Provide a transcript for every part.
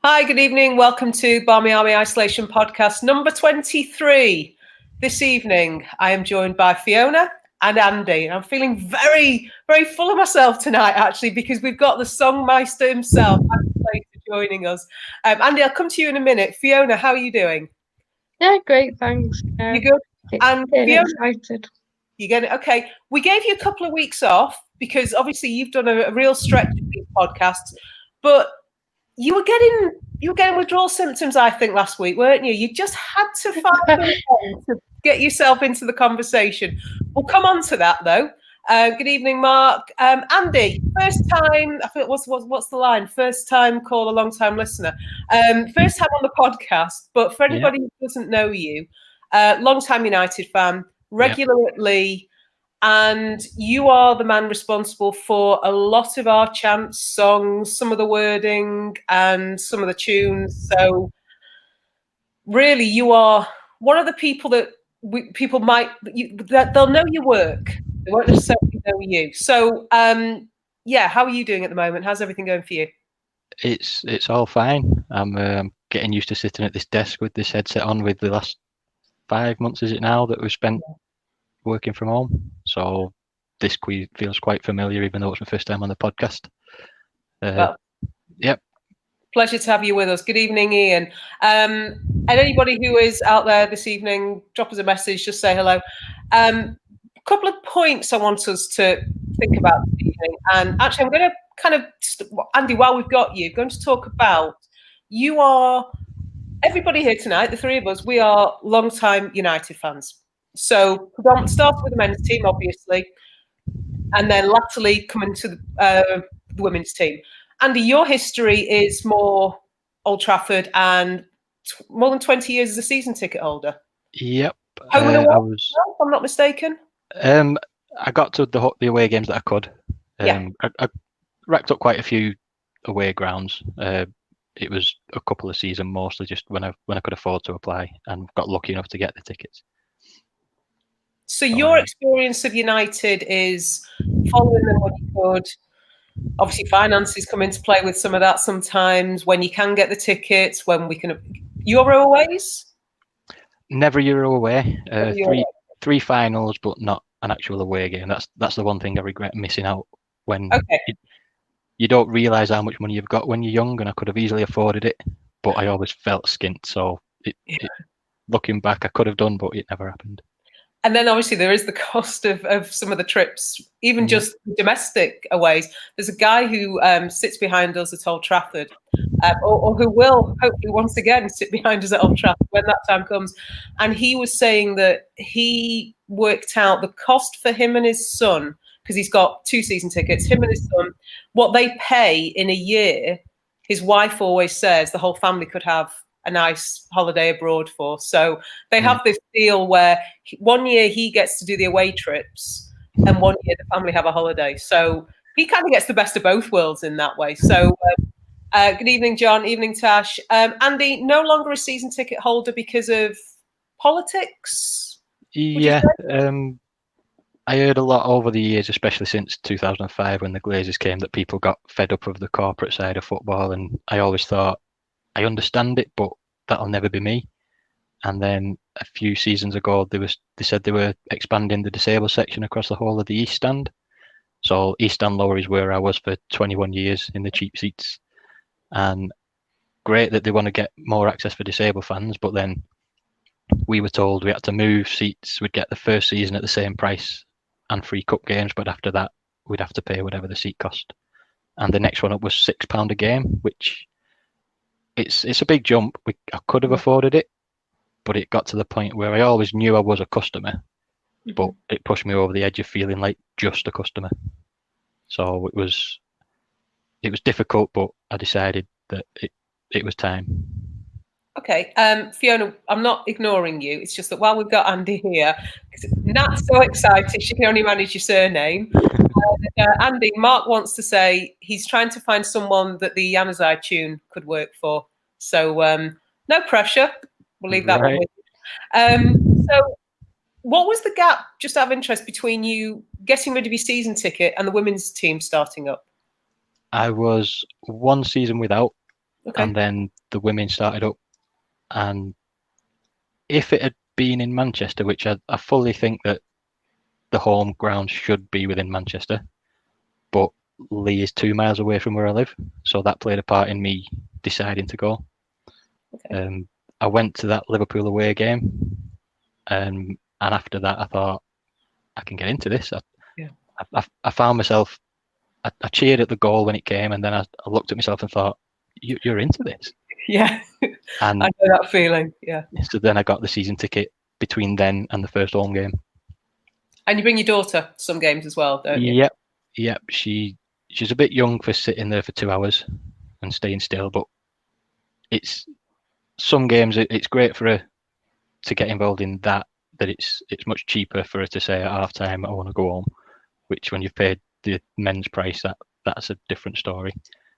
Hi, good evening. Welcome to Barmy Army Isolation Podcast number 23. This evening, I am joined by Fiona and Andy. I'm feeling very, very full of myself tonight, actually, because we've got the songmeister himself, Andy, joining us. Andy, I'll come to you in a minute. Fiona, how are you doing? Yeah, great, thanks. You good? And Fiona, excited. You get it? Okay. We gave you a couple of weeks off because obviously you've done a real stretch of these podcasts, but you were getting withdrawal symptoms, I think, last week, weren't you? You just had to find a way to get yourself into the conversation. We'll come on to that, though. Good evening, Mark. Andy, first time, I think, what's the line? First time caller, long time listener. First time on the podcast, but for anybody who doesn't know you, long time United fan, regular at Lee, and you are the man responsible for a lot of our chants, songs, some of the wording and some of the tunes. So really, you are one of the people that people might, that they'll know your work. They won't necessarily know you. So how are you doing at the moment? How's everything going for you? It's all fine. I'm getting used to sitting at this desk with this headset on with the last 5 months, is it now, that we've spent working from home. So this feels quite familiar, even though it's my first time on the podcast. Yep. Pleasure to have you with us. Good evening, Ian. And anybody who is out there this evening, drop us a message, just say hello. A couple of points I want us to think about this evening. And actually, I'm going to kind of, Andy, while we've got you, going to talk about, everybody here tonight, the three of us, we are long-time United fans. So started with the men's team, obviously, and then latterly coming to the women's team. Andy, your history is more Old Trafford and more than 20 years as a season ticket holder. Yep. Home and away, if I'm not mistaken. I got to the away games that I could. I racked up quite a few away grounds. It was a couple of seasons, mostly just when I could afford to apply, and got lucky enough to get the tickets. So your experience of United is following them when you could. Obviously, finances come into play with some of that sometimes. When you can get the tickets, when we can. Euro aways? Never Euro away. Three finals, but not an actual away game. That's the one thing I regret missing out. When you don't realise how much money you've got when you're young, and I could have easily afforded it, but I always felt skint. So looking back, I could have done, but it never happened. And then obviously there is the cost of some of the trips, even just domestic aways. There's a guy who sits behind us at Old Trafford, or who will hopefully once again sit behind us at Old Trafford when that time comes. And he was saying that he worked out the cost for him and his son, because he's got 2 season tickets, him and his son, what they pay in a year. His wife always says the whole family could have a nice holiday abroad for. So they have this deal where 1 year he gets to do the away trips and 1 year the family have a holiday. So he kind of gets the best of both worlds in that way. So good evening, John. Evening, Tash. Andy, no longer a season ticket holder because of politics? Yeah. I heard a lot over the years, especially since 2005 when the Glazers came, that people got fed up of the corporate side of football. And I always thought, I understand it, but that'll never be me. And then a few seasons ago, they said they were expanding the disabled section across the whole of the East Stand. So East Stand Lower is where I was for 21 years in the cheap seats. And great that they want to get more access for disabled fans, but then we were told we had to move seats. We'd get the first season at the same price and free cup games, but after that, we'd have to pay whatever the seat cost. And the next one up was £6 a game, which it's a big jump. I could have afforded it, but it got to the point where I always knew I was a customer, but it pushed me over the edge of feeling like just a customer. So it was difficult, but I decided that it was time. Okay, Fiona, I'm not ignoring you. It's just that while we've got Andy here, Nat's so excited she can only manage your surname. Andy, Mark wants to say he's trying to find someone that the Yanazai tune could work for. So no pressure. We'll leave that one with you. So what was the gap, just out of interest, between you getting rid of your season ticket and the women's team starting up? I was 1 season without. Okay. And then the women started up. And if it had been in Manchester, which I fully think that the home ground should be within Manchester, but Lee is 2 miles away from where I live, so that played a part in me deciding to go. Okay. I went to that Liverpool away game, and after that I thought, I can get into this. I found myself, I cheered at the goal when it came, and then I looked at myself and thought, you're into this. Yeah, And I know that feeling. Yeah. so then I got the season ticket between then and the first home game. And you bring your daughter to some games as well, don't you? Yep. She's a bit young for sitting there for 2 hours and staying still, but it's some games. It's great for her to get involved in that. That it's much cheaper for her to say at half time, I want to go home. Which, when you've paid the men's price, that's a different story.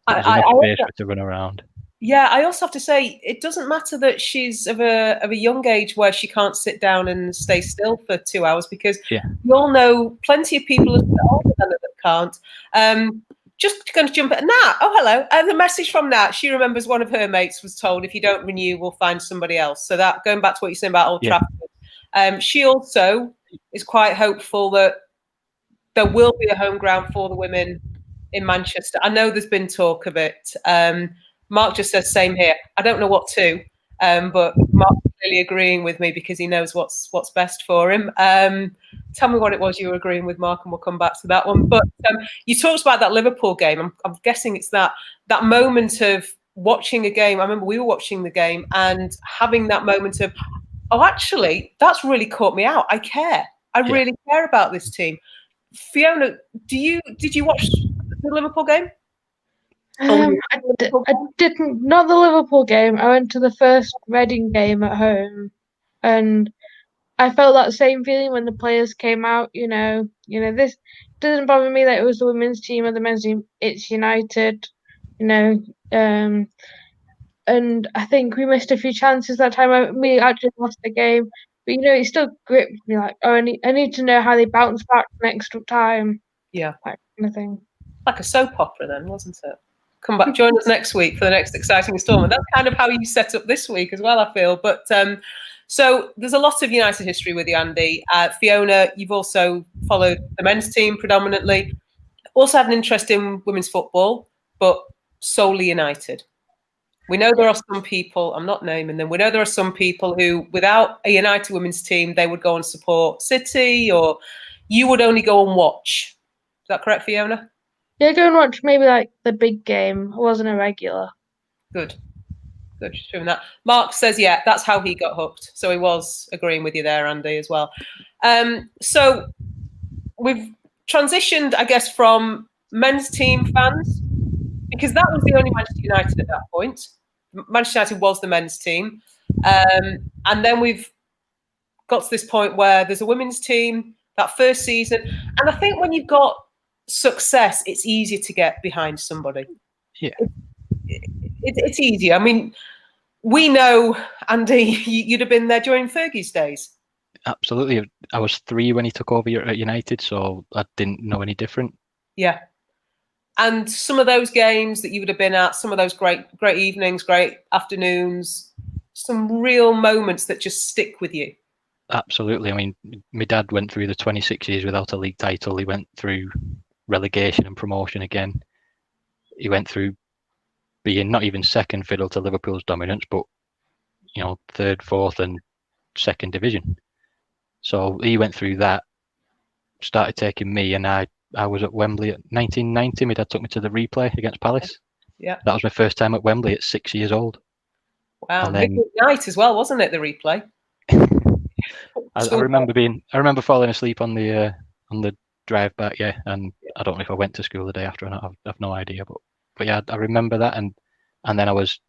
There's enough space for her to run around. Yeah, I also have to say, it doesn't matter that she's of a young age where she can't sit down and stay still for 2 hours, because we all know plenty of people older than her that can't. Just going to jump at Nat. Oh, hello. And the message from Nat, she remembers one of her mates was told, if you don't renew, we'll find somebody else. So that, going back to what you're saying about Old Trafford, she also is quite hopeful that there will be a home ground for the women in Manchester. I know there's been talk of it. Mark just says, same here. I don't know what to, but Mark's clearly agreeing with me because he knows what's best for him. Tell me what it was you were agreeing with, Mark, and we'll come back to that one. But you talked about that Liverpool game. I'm guessing it's that moment of watching a game. I remember we were watching the game and having that moment of, oh, actually, that's really caught me out. I care. I really care about this team. Fiona, did you watch the Liverpool game? I didn't, not the Liverpool game. I went to the first Reading game at home, and I felt that same feeling when the players came out. This doesn't bother me that it was the women's team or the men's team. It's United, and I think we missed a few chances that time. We actually lost the game, but it still gripped me. Like, oh, I need to know how they bounce back next time. Yeah, that kind of thing. Like a soap opera, then, wasn't it? Come back, join us next week for the next exciting installment. That's kind of how you set up this week as well, I feel. But so there's a lot of United history with you, Andy. Fiona, you've also followed the men's team predominantly. Also had an interest in women's football, but solely United. We know there are some people, I'm not naming them, we know there are some people who, without a United women's team, they would go and support City, or you would only go and watch. Is that correct, Fiona? Yeah, go and watch maybe like the big game. I wasn't a regular. Good. Just doing that. Mark says, yeah, that's how he got hooked. So he was agreeing with you there, Andy, as well. So we've transitioned, I guess, from men's team fans, because that was the only Manchester United at that point. Manchester United was the men's team. And then we've got to this point where there's a women's team, that first season. And I think when you've got success, it's easier to get behind somebody. Yeah. It's easier. I mean, we know, Andy, you'd have been there during Fergie's days. Absolutely. I was 3 when he took over at United, so I didn't know any different. Yeah. And some of those games that you would have been at, some of those great evenings, great afternoons, some real moments that just stick with you. Absolutely. I mean, my dad went through the 26 years without a league title. He went through relegation and promotion again. He went through being not even second fiddle to Liverpool's dominance, but third, fourth, and second division. So he went through that, started taking me, and I was at Wembley at 1990. My dad took me to the replay against Palace. Yeah. That was my first time at Wembley at 6 years old. Wow. And then, night as well, wasn't it, the replay? I remember falling asleep on the drive back, and I don't know if I went to school the day after or not. I've no idea, but yeah, I remember that, and then I was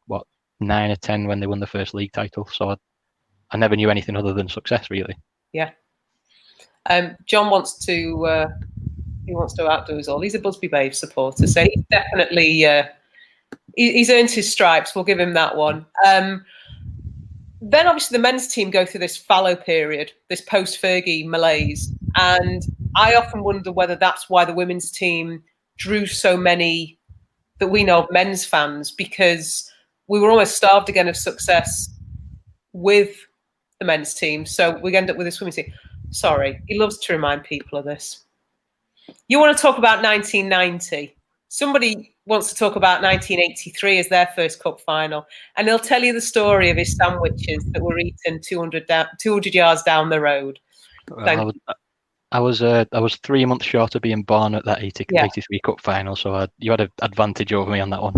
9 or 10 when they won the first league title, so I never knew anything other than success, really. Yeah. John wants to outdo us all. He's a Busby Babes supporter, so he's definitely he's earned his stripes. We'll give him that one. Then obviously the men's team go through this fallow period, this post-Fergie malaise. And I often wonder whether that's why the women's team drew so many that we know of men's fans, because we were almost starved again of success with the men's team. So we end up with this women's team. Sorry, he loves to remind people of this. You want to talk about 1990? Somebody wants to talk about 1983 as their first cup final, and he'll tell you the story of his sandwiches that were eaten 200 yards down the road. Well, I was 3 months short of being born at that 83 cup final, so you had an advantage over me on that one.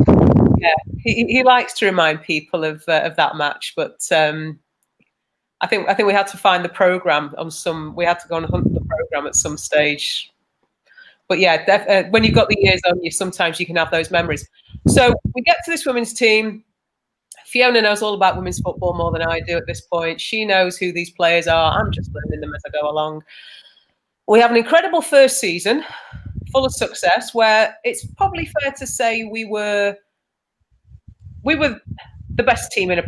Yeah, he likes to remind people of that match, but I think we had to find the program on some. We had to go and hunt the program at some stage. But yeah, when you've got the years on you, sometimes you can have those memories. So we get to this women's team. Fiona knows all about women's football more than I do at this point. She knows who these players are. I'm just learning them as I go along. We have an incredible first season, full of success, where it's probably fair to say we were the best team in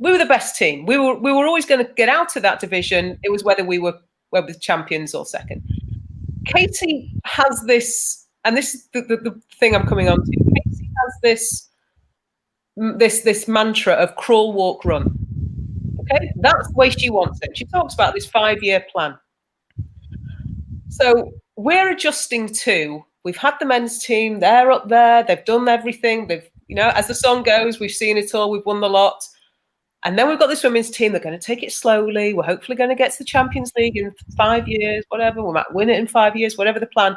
we were the best team. We were always going to get out of that division. It was whether we were the champions or second. Katie has this, and this is the thing I'm coming on to. Katie has this mantra of crawl, walk, run. Okay, that's the way she wants it. She talks about this 5-year plan. So we're adjusting to. We've had the men's team. They're up there. They've done everything. They've, as the song goes, we've seen it all. We've won the lot. And then we've got this women's team. They're going to take it slowly. We're hopefully going to get to the Champions League in 5 years, whatever. We might win it in 5 years, whatever the plan.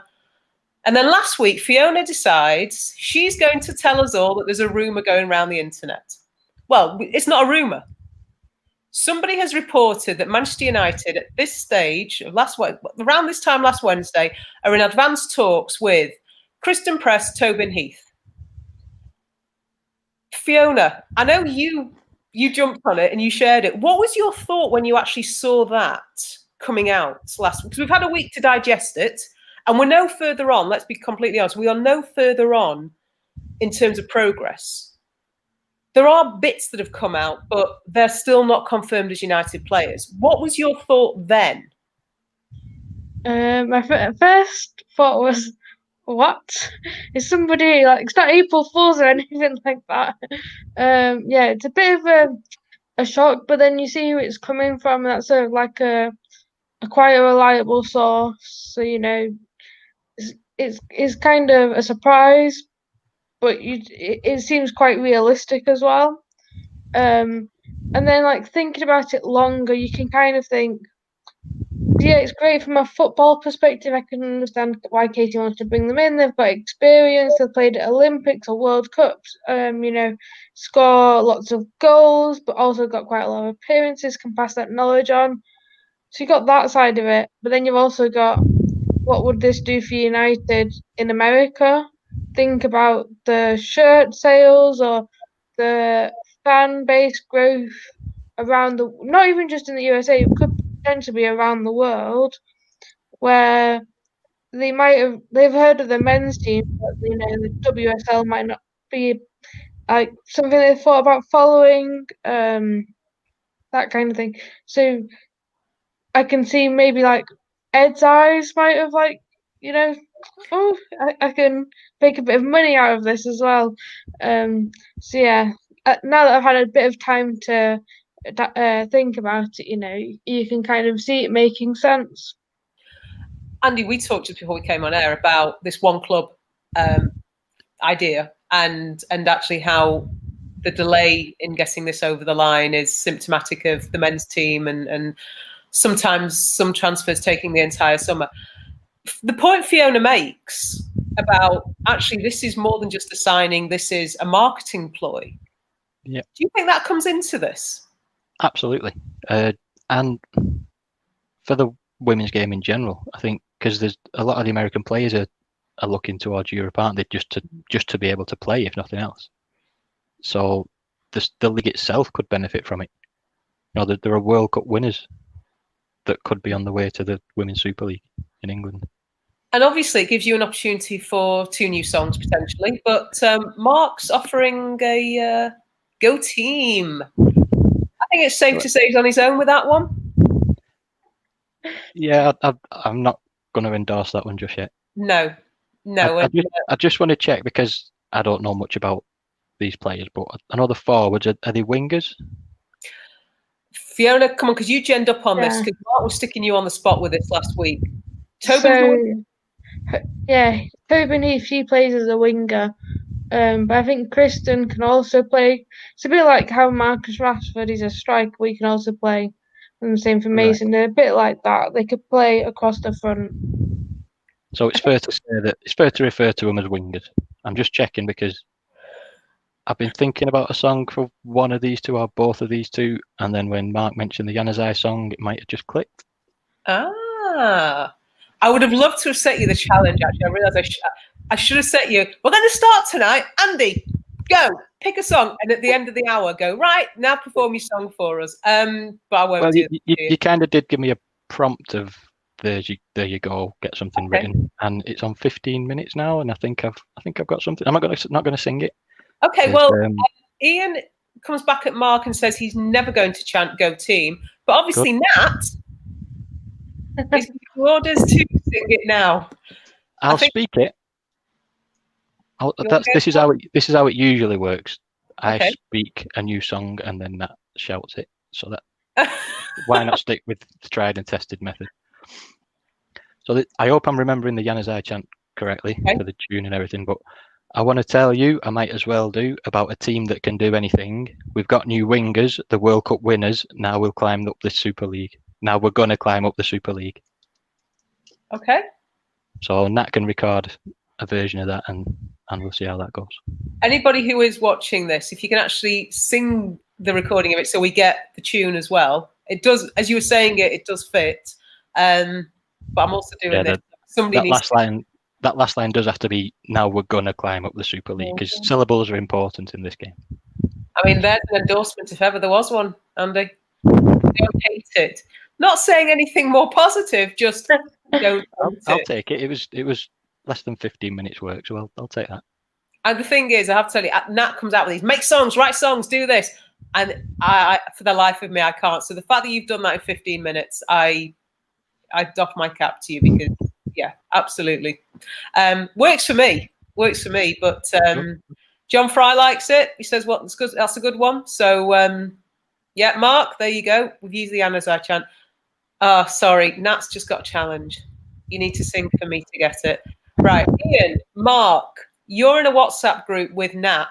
And then last week, Fiona decides she's going to tell us all that there's a rumour going around the internet. Well, it's not a rumour. Somebody has reported that Manchester United at this stage, around this time last Wednesday, are in advanced talks with Kristen Press, Tobin Heath. Fiona, I know you jumped on it and you shared it. What was your thought when you actually saw that coming out last week? Because we've had a week to digest it, and we're no further on. Let's be completely honest. We are no further on in terms of progress. There are bits that have come out, but they're still not confirmed as United players. What was your thought then? My first thought was, what? Is somebody it's not April Fool's or anything like that. Yeah, it's a bit of a shock, but then you see who it's coming from, and that's a quite a reliable source. So it's kind of a surprise, but it seems quite realistic as well. And then thinking about it longer, you can kind of think, yeah, it's great from a football perspective. I can understand why Katie wants to bring them in. They've got experience. They've played at Olympics or World Cups. Score lots of goals, but also got quite a lot of appearances. Can pass that knowledge on. So you got that side of it, but then you've also got, what would this do for United in America? Think about the shirt sales or the fan base growth around not even just in the USA. It could potentially be around the world, where they've heard of the men's team, but the WSL might not be something they thought about following, that kind of thing. So I can see maybe Ed's eyes might have oh, I can make a bit of money out of this as well. So yeah, now that I've had a bit of time to think about it, you can kind of see it making sense. Andy, we talked just before we came on air about this one club idea, and actually how the delay in getting this over the line is symptomatic of the men's team, and sometimes some transfers taking the entire summer. The point Fiona makes about actually this is more than just a signing, this is a marketing ploy. Yeah. Do you think that comes into this? Absolutely. And for the women's game in general, I think, because there's a lot of the American players are looking towards Europe, aren't they, just to be able to play, if nothing else. So the league itself could benefit from it. There are World Cup winners that could be on the way to the Women's Super League in England. And obviously it gives you an opportunity for 2 new songs potentially, but Mark's offering a Go Team. I think it's safe to say he's on his own with that one. Yeah, I'm not going to endorse that one just yet. No. I just want to check, because I don't know much about these players, but I know the forwards. Are they wingers? Fiona, come on, because you genned up on this, Yeah. because Mark was sticking you on the spot with this last week. Tobin's So, yeah, Tobin Heath, she plays as a winger. But I think Kristen can also play. It's a bit like how Marcus Rashford is a striker, but he can also play. And the same for Mason. They're a bit like that. They could play across the front. So it's fair to say that it's fair to refer to them as wingers. I'm just checking because I've been thinking about a song for one of these two or both of these two, and then when Mark mentioned the Yanazai song, it might have just clicked. I would have loved to have set you the challenge, actually. I realised I should have set you, we're going to start tonight. Andy, go, pick a song, and at the end of the hour, go, right, now perform your song for us. But I won't do it. You kind of did give me a prompt of there you go, get something written, and it's on 15 minutes now, and I think I've got something. I'm not going to sing it. Okay, well, Ian comes back at Mark and says he's never going to chant "Go Team," but obviously Nat is giving orders to sing it now. I'll speak it. This is how it usually works. Okay. I speak a new song and then Nat shouts it. So that why not stick with the tried and tested method? So I hope I'm remembering the Yanazai chant correctly for the tune and everything, but I want to tell you, I might as well do, about a team that can do anything. We've got new wingers, the World Cup winners. Now we'll climb up the Super League. Now we're going to climb up the Super League. Okay. So Nat can record a version of that and we'll see how that goes. Anybody who is watching this, if you can actually sing the recording of it so we get the tune as well. It does, as you were saying it does fit. But I'm also doing this. That last line does have to be, now we're going to climb up the Super League, because syllables are important in this game. I mean, there's an endorsement if ever there was one, Andy. Don't hate it. Not saying anything more positive, just don't I'll take it. It was less than 15 minutes work, so I'll take that. And the thing is, I have to tell you, Nat comes out with these, make songs, write songs, do this. And I for the life of me, I can't. So the fact that you've done that in 15 minutes, I doff my cap to you, because yeah, absolutely. Works for me. But John Fry likes it. He says, well, that's a good one. So yeah, Mark, there you go. We've used the Yanazai chant. Oh, sorry, Nat's just got a challenge. You need to sing for me to get it. Right, Ian, Mark, you're in a WhatsApp group with Nat.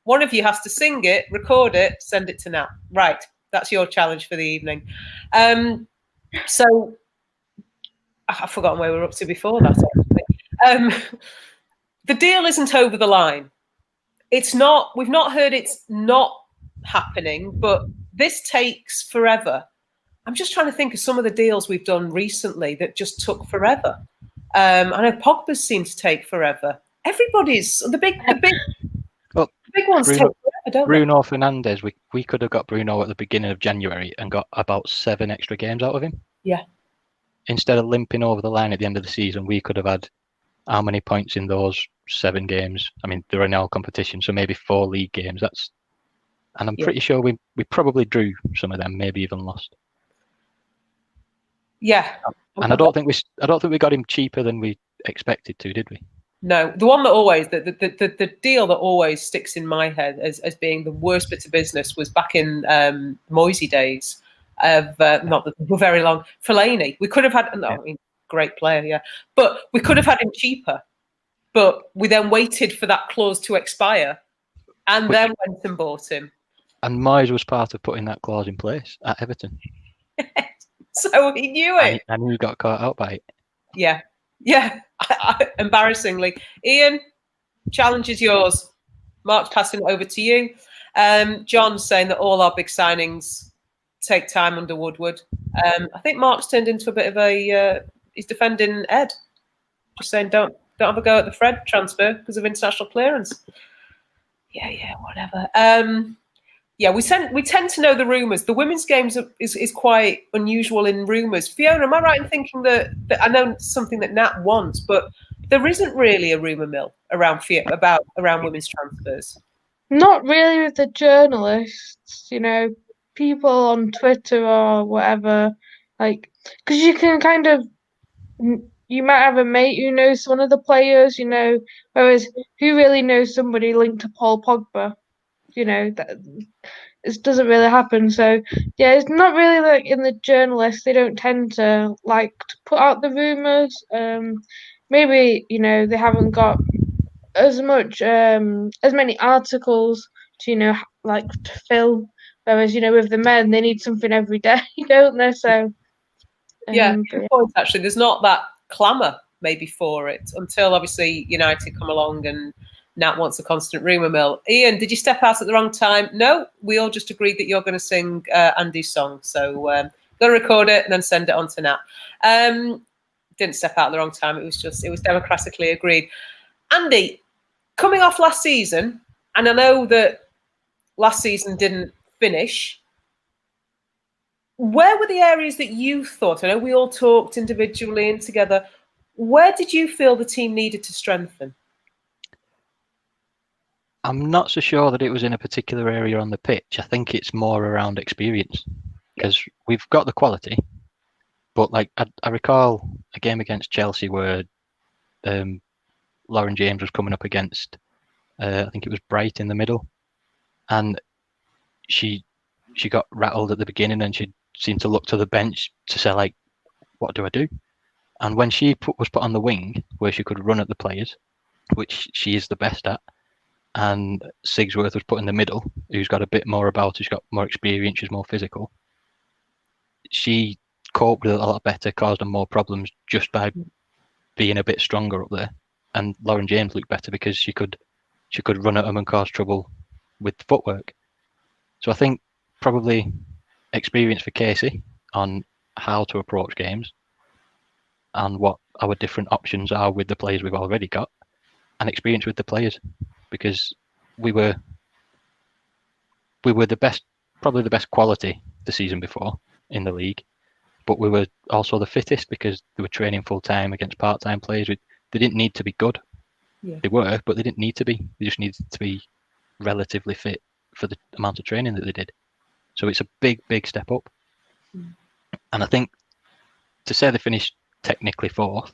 One of you has to sing it, record it, send it to Nat. Right, that's your challenge for the evening. So I've forgotten where we were up to before that, actually. The deal isn't over the line. It's not. We've not heard it's not happening, but this takes forever. I'm just trying to think of some of the deals we've done recently that just took forever. I know Pogba's seemed to take forever. Everybody's the big ones take forever, don't Bruno Fernandes, we could have got Bruno at the beginning of January and got about 7 extra games out of him. Yeah. Instead of limping over the line at the end of the season, we could have had how many points in those 7 games? I mean, they're in all competition, so maybe 4 league games. And I'm pretty sure we probably drew some of them, maybe even lost. Yeah. And I don't think we got him cheaper than we expected to, did we? No, the one that always the deal that always sticks in my head as being the worst bit of business was back in Moisey days of not that they were very long. Fellaini, we could have had I mean, great player, yeah, but we could have had him cheaper. But we then waited for that clause to expire, and then went and bought him. And Moyes was part of putting that clause in place at Everton. So he knew it. And he got caught out by it. Yeah. Embarrassingly. Ian, challenge is yours. Mark's passing it over to you. John's saying that all our big signings take time under Woodward. I think Mark's turned into a bit of a... he's defending Ed. Just saying don't have a go at the Fred transfer because of international clearance. Yeah, whatever. Yeah, we tend to know the rumours. The women's games is quite unusual in rumours. Fiona, am I right in thinking that I know something that Nat wants, but there isn't really a rumour mill around women's transfers? Not really with the journalists, people on Twitter or whatever, because you can kind of, you might have a mate who knows one of the players, whereas who really knows somebody linked to Paul Pogba? that it doesn't really happen. So yeah, it's not really like in the journalists. They don't tend to like to put out the rumors. Maybe they haven't got as much as many articles to like to fill. Whereas with the men, they need something every day, don't they? So yeah, good point. Actually, there's not that clamour maybe for it until obviously United come along and Nat wants a constant rumour mill. Ian, did you step out at the wrong time? No, we all just agreed that you're going to sing Andy's song. So going to record it and then send it on to Nat. Didn't step out at the wrong time. It was democratically agreed. Andy, coming off last season, and I know that last season didn't finish, where were the areas that you thought, I know we all talked individually and together, where did you feel the team needed to strengthen? I'm not so sure that it was in a particular area on the pitch. I think it's more around experience, because we've got the quality, but like I recall a game against Chelsea where Lauren James was coming up against I think it was Bright in the middle, and she got rattled at the beginning, and she seemed to look to the bench to say, like, what do I do? And when she was put on the wing where she could run at the players, which she is the best at, and Sigsworth was put in the middle, who's got a bit more about her, she's got more experience, she's more physical, she coped with it a lot better, caused them more problems just by being a bit stronger up there. And Lauren James looked better because she could run at them and cause trouble with footwork. So I think probably experience for Casey on how to approach games and what our different options are with the players we've already got, and experience with the players, because we were the best, probably the best quality the season before in the league, but we were also the fittest because they were training full time against part-time players. They didn't need to be good. Yeah. They were, but they didn't need to be. They just needed to be relatively fit for the amount of training that they did. So it's a big, big step up. And I think to say they finished technically fourth,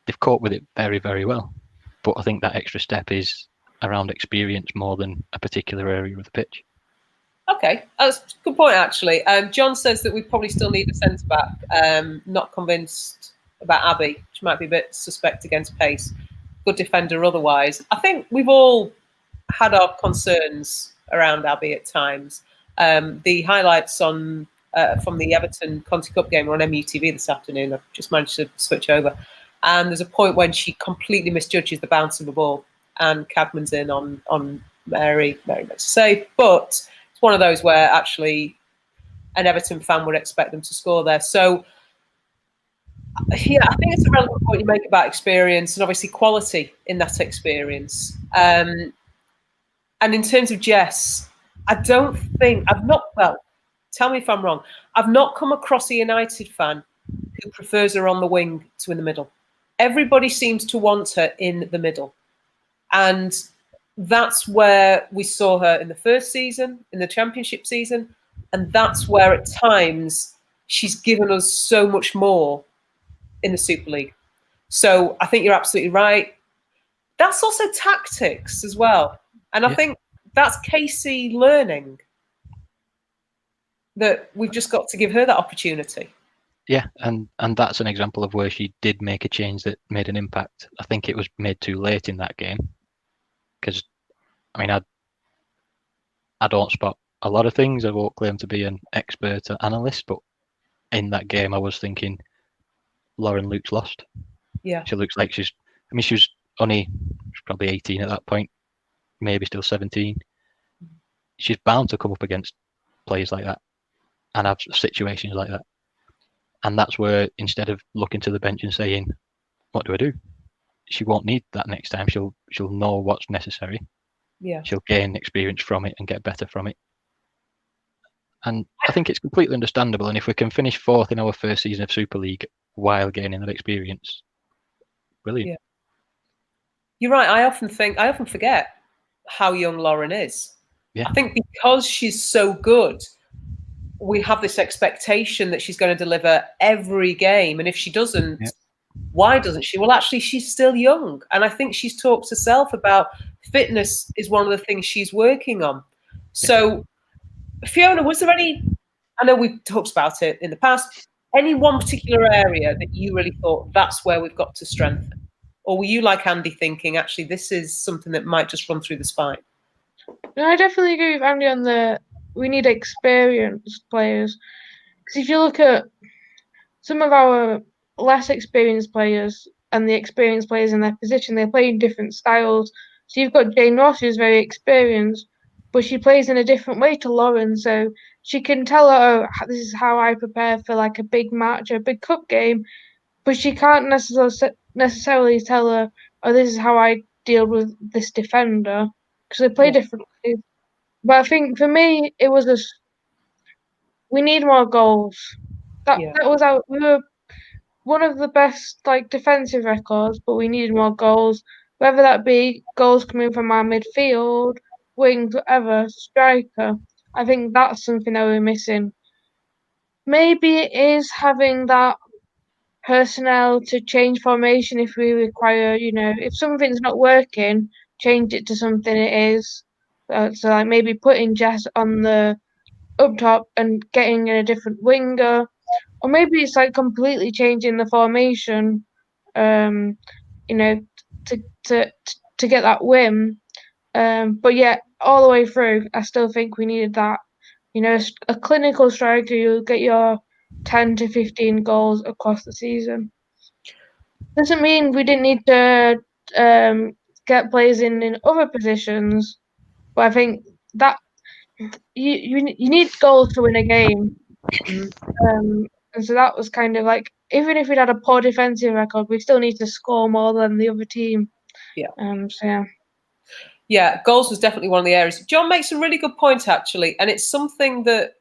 they've coped with it very, very well. But I think that extra step is around experience more than a particular area of the pitch. Okay, that's a good point, actually. John says that we probably still need a centre-back. Not convinced about Abby. She might be a bit suspect against pace. Good defender otherwise. I think we've all had our concerns around Abby at times. The highlights from the Everton Conti Cup game were on MUTV this afternoon. I've just managed to switch over. And there's a point when she completely misjudges the bounce of the ball, and Cadman's in on Mary makes a save. But it's one of those where actually an Everton fan would expect them to score there. So, yeah, I think it's a relevant point you make about experience and obviously quality in that experience. And in terms of Jess, I don't think tell me if I'm wrong. I've not come across a United fan who prefers her on the wing to in the middle. Everybody seems to want her in the middle. And that's where we saw her in the first season, in the championship season. And that's where at times she's given us so much more in the Super League. So I think you're absolutely right. That's also tactics as well. And I think that's Casey learning that we've just got to give her that opportunity. Yeah, and that's an example of where she did make a change that made an impact. I think it was made too late in that game, because I mean, I don't spot a lot of things. I won't claim to be an expert analyst, but in that game, I was thinking Lauren looks lost. Yeah, she looks like she was probably 18 at that point, maybe still 17. She's bound to come up against players like that and have situations like that. And that's where, instead of looking to the bench and saying, what do I do? She won't need that next time. She'll know what's necessary. Yeah. She'll gain experience from it and get better from it. And I think it's completely understandable. And if we can finish fourth in our first season of Super League while gaining that experience, brilliant. Yeah. You're right. I often forget how young Lauren is. Yeah. I think because she's so good, we have this expectation that she's going to deliver every game. And if she doesn't, why doesn't she? Well, actually, she's still young. And I think she's talked herself about fitness is one of the things she's working on. So, Fiona, was there any, I know we've talked about it in the past, any one particular area that you really thought that's where we've got to strengthen? Or were you like Andy thinking, actually, this is something that might just run through the spine? No, I definitely agree with Andy on we need experienced players. Because if you look at some of our less experienced players and the experienced players in their position, they play in different styles. So you've got Jane Ross, who's very experienced, but she plays in a different way to Lauren. So she can tell her, oh, this is how I prepare for like a big match or a big cup game, but she can't necessarily tell her, oh, this is how I deal with this defender, because they play differently. But I think for me, it was we need more goals. That was we were one of the best like defensive records, but we needed more goals. Whether that be goals coming from our midfield, wings, whatever, striker. I think that's something that we're missing. Maybe it is having that personnel to change formation if we require, if something's not working, change it to something it is. So like maybe putting Jess on the up top and getting in a different winger, or maybe it's like completely changing the formation, you know, to get that win. But yeah, all the way through, I still think we needed that. A clinical striker, you'll get your 10 to 15 goals across the season. Doesn't mean we didn't need to get players in other positions, but I think that you need goals to win a game. And so that was kind of like, even if we'd had a poor defensive record, we still need to score more than the other team. Yeah. So yeah. Yeah, goals was definitely one of the areas. John makes a really good point, actually, and it's something that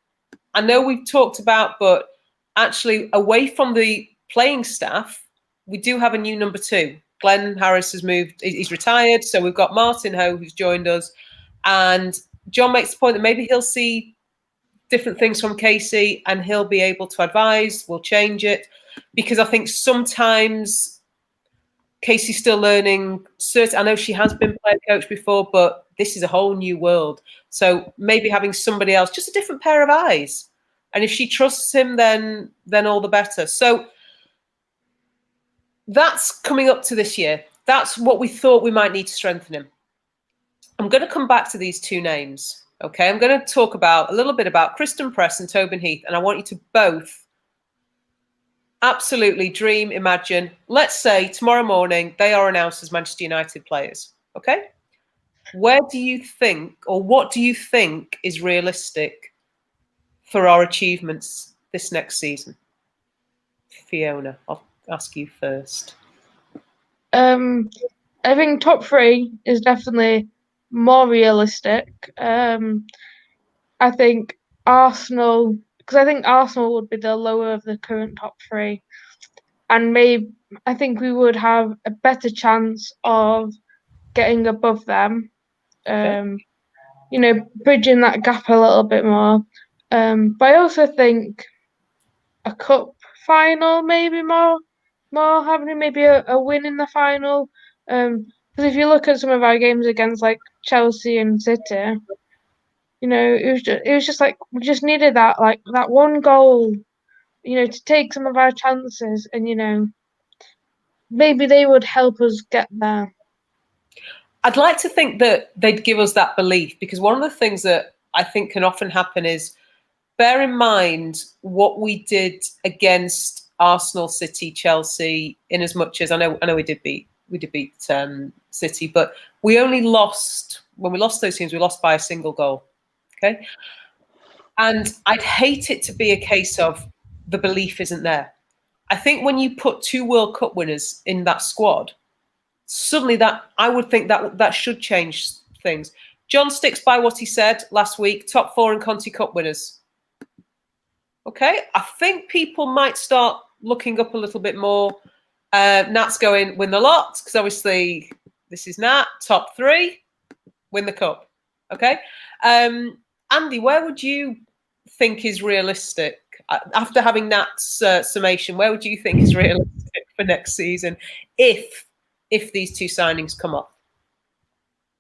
I know we've talked about, but actually away from the playing staff, we do have a new number 2. Glenn Harris has moved, he's retired, so we've got Martin Ho, who's joined us, and John makes the point that maybe he'll see different things from Casey and he'll be able to advise, we'll change it, because I think sometimes Casey's still learning. I know she has been player coach before, but this is a whole new world. So maybe having somebody else, just a different pair of eyes. And if she trusts him, then all the better. So that's coming up to this year. That's what we thought we might need to strengthen him. I'm going to come back to these 2 names. Okay, I'm going to talk a little bit about Kristen Press and Tobin Heath, and I want you to both absolutely dream, imagine. Let's say tomorrow morning they are announced as Manchester United players. Okay, where do you think, or what do you think is realistic for our achievements this next season? Fiona, I'll ask you first. I think top 3 is definitely more realistic. I think Arsenal, because I think Arsenal would be the lower of the current top 3, and I think we would have a better chance of getting above them. Okay. Bridging that gap a little bit more. But I also think a cup final, maybe more happening, maybe a win in the final. Because if you look at some of our games against like Chelsea and City, it was just like we just needed that one goal, to take some of our chances, and maybe they would help us get there. I'd like to think that they'd give us that belief, because one of the things that I think can often happen is, bear in mind what we did against Arsenal, City, Chelsea, in as much as I know we did beat City, but we only lost, when we lost those teams, we lost by a single goal. Okay. And I'd hate it to be a case of the belief isn't there. I think when you put 2 World Cup winners in that squad, suddenly I would think that should change things. John sticks by what he said last week, top 4 and Conti Cup winners. Okay, I think people might start looking up a little bit more. Nat's going win the lot, because obviously this is Nat, top 3, win the cup. Okay, Andy, where would you think is realistic? After having Nat's summation, where would you think is realistic for next season if these 2 signings come up?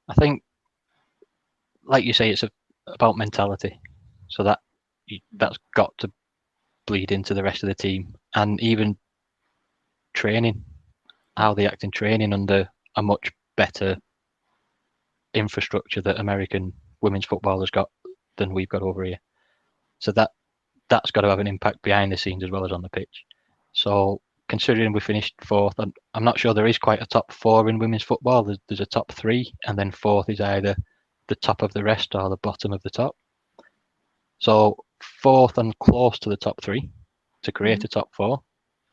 I think, like you say, it's about mentality. So that's got to bleed into the rest of the team, and even training, how they act in training under a much better infrastructure that American women's football has got than we've got over here. So that's got to have an impact behind the scenes as well as on the pitch. So considering we finished fourth, I'm not sure there is quite a top four in women's football. There's a top three, and then fourth is either the top of the rest or the bottom of the top. So fourth and close to the top three to create a top four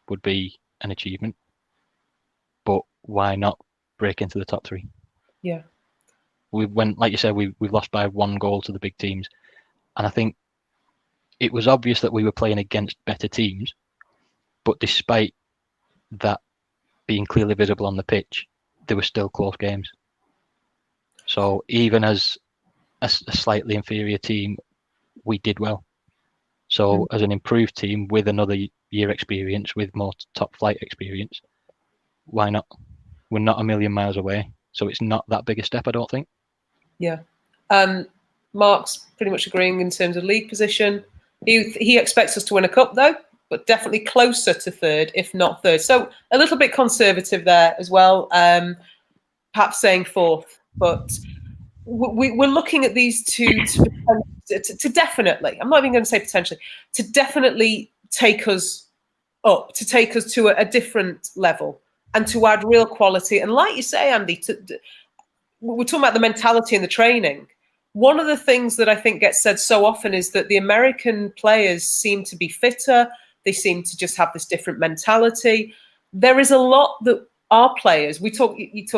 would be an achievement. But why not break into the top three? Yeah. We went, like you said, we've lost by 1 goal to the big teams. And I think it was obvious that we were playing against better teams. But despite that being clearly visible on the pitch, there were still close games. So even as a slightly inferior team, we did well. So as an improved team with another year experience, with more top flight experience, why not? We're not a million miles away. So it's not that big a step, I don't think. Yeah. Mark's pretty much agreeing in terms of league position. He expects us to win a cup, though, but definitely closer to third, if not third. So a little bit conservative there as well, perhaps saying fourth. But we're looking at these two to definitely, I'm not even going to say potentially, to definitely take us up, to take us to a different level and to add real quality. And like you say, Andy, we're talking about the mentality and the training. One of the things that I think gets said so often is that the American players seem to be fitter. They seem to just have this different mentality. There is a lot that our players, you talk